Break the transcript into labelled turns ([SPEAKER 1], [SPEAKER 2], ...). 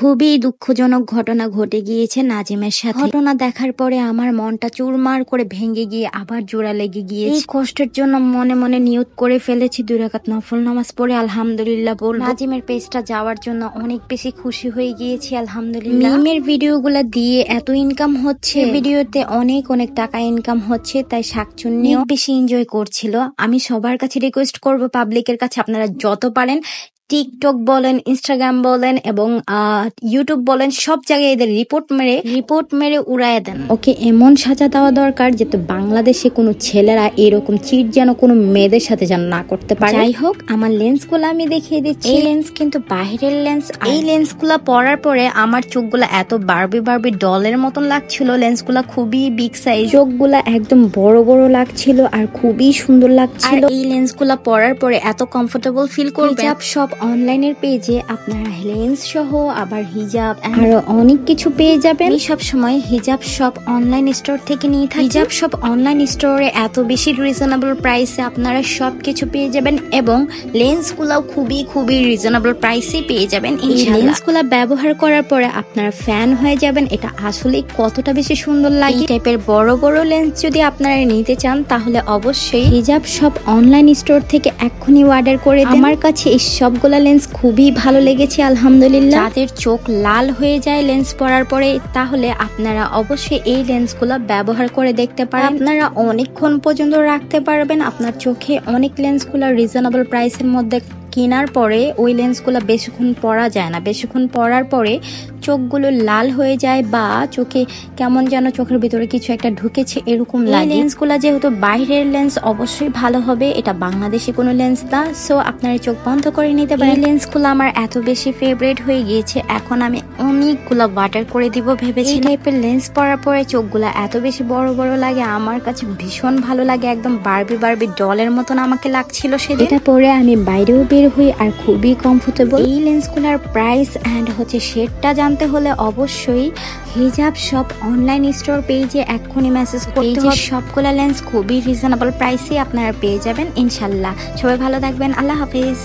[SPEAKER 1] খুবই দুঃখজনক ঘটনা ঘটে গিয়েছে নাজিমের সাথে। ঘটনা দেখার পরে আমার মনটা চুরমার করে ভেঙে গিয়ে আবার জোড়া লেগে গিয়েছে। এই কষ্টের জন্য মনে মনে নিয়ত করে ফেলেছি 2 রাকাত নফল নামাজ পড়ে আলহামদুলিল্লাহ বলবো। নাজিমের পেজটা যাওয়ার জন্য অনেক বেশি খুশি হয়ে গিয়েছি আলহামদুলিল্লাহ। মিমের ভিডিওগুলো দিয়ে এত ইনকাম হচ্ছে, ভিডিওতে অনেক অনেক টাকা ইনকাম হচ্ছে, তাই শাকচুন্নিও বেশি এনজয় করছিল। আমি সবার কাছে রিকোয়েস্ট করব, পাবলিকের কাছে আপনারা যত পারেন টিকটক বলেন, ইনস্টাগ্রাম বলেন এবং ইউটিউব বলেন, সব জায়গায় এদের রিপোর্ট মেরে উড়ায় দেন। ওকে এমন সাজা দেওয়া দরকার যাতে বাংলাদেশে কোনো ছেলেরা এরকম চিট যেন কোনো মেয়েদের সাথে যেন না করতে পারে। যাই হোক, আমার লেন্সগুলো আমি দেখিয়ে দিচ্ছি। এই লেন্স কিন্তু বাহিরের লেন্স। এই লেন্সগুলো পরার পরে আমার চোখগুলো এত বারবি ডলের মতন লাগছিল। লেন্সগুলো খুবই বিগ সাইজ, চোখগুলা একদম বড় বড় লাগছিল আর খুবই সুন্দর লাগছিল। এই লেন্সগুলো পরার পরে এত কমফোর্টেবল ফিল করবেন। সব অনলাইনের পেজে আপনারা লেন্স সহ আবার হিজাব আরো অনেক কিছু পেয়ে যাবেন। এই সব সময় হিজাব শপ অনলাইন স্টোর থেকে নিয়ে থাকি। হিজাব শপ অনলাইন স্টোরে এত বেশি রিজনেবল প্রাইসে আপনারা সবকিছু পেয়ে যাবেন এবং লেন্সগুলো খুবই রিজনেবল প্রাইসে পেয়ে যাবেন। এই লেন্সগুলো ব্যবহার করার পরে আপনারা ফ্যান হয়ে যাবেন। এটা আসলে কতটা বেশি সুন্দর লাগে। এই টাইপের বড় বড় লেন্স যদি আপনারা নিতে চান তাহলে অবশ্যই হিজাব শপ অনলাইন স্টোর থেকে এক্ষুনি অর্ডার করে দিন। আমার কাছে এই সবগুলা লেন্স খুবই ভালো লেগেছে আলহামদুলিল্লাহ। যাদের চোখ লাল হয়ে যায় লেন্স পরার পরে, তাহলে আপনারা অবশ্যই এই লেন্সগুলো ব্যবহার করে দেখতে পারেন। আপনারা অনেকক্ষণ পর্যন্ত রাখতে পারবেন আপনার চোখে। অনেক লেন্সগুলো রিজনেবল প্রাইসের মধ্যে কেনার পরে ওই লেন্সগুলো বেশিক্ষণ পরা যায় না। বেশিক্ষণ পরার পরে চোখগুলো লাল হয়ে যায় বা চোখে কেমন যেন চোখের ভিতরে কিছু একটা ঢুকেছে এরকম লাগে। লেন্সগুলো যেহেতু বাইরের লেন্স, অবশ্যই ভালো হবে। এটা বাংলাদেশি কোনো লেন্স না, সো আপনারা চোখ বন্ধ করে নিতে পারেন। লেন্সগুলো আমার এত বেশি ফেভারিট হয়ে গিয়েছে, এখন আমি অনেকগুলো বাটার করে দিব ভেবেছি। এই টাইপের লেন্স পরার পরে চোখগুলো এত বেশি বড় বড় লাগে, আমার কাছে ভীষণ ভালো লাগে। একদম বারবি ডলের মতন আমাকে লাগছিল সেদিন। এটা পরে আমি বাইরেও বের হই আর খুবই কমফোর্টেবল। এই লেন্সগুলোর প্রাইস এন্ড শেডটা জানতে হলে অবশ্যই হিজাব শপ অনলাইন স্টোর পেজে এক্ষুনি মেসেজ করতে হবে। সবগুলা লেন্স খুবই রিজনেবল প্রাইসে আপনারা পেয়ে যাবেন ইনশাল্লাহ। সবাই ভালো থাকবেন, আল্লাহ হাফিজ।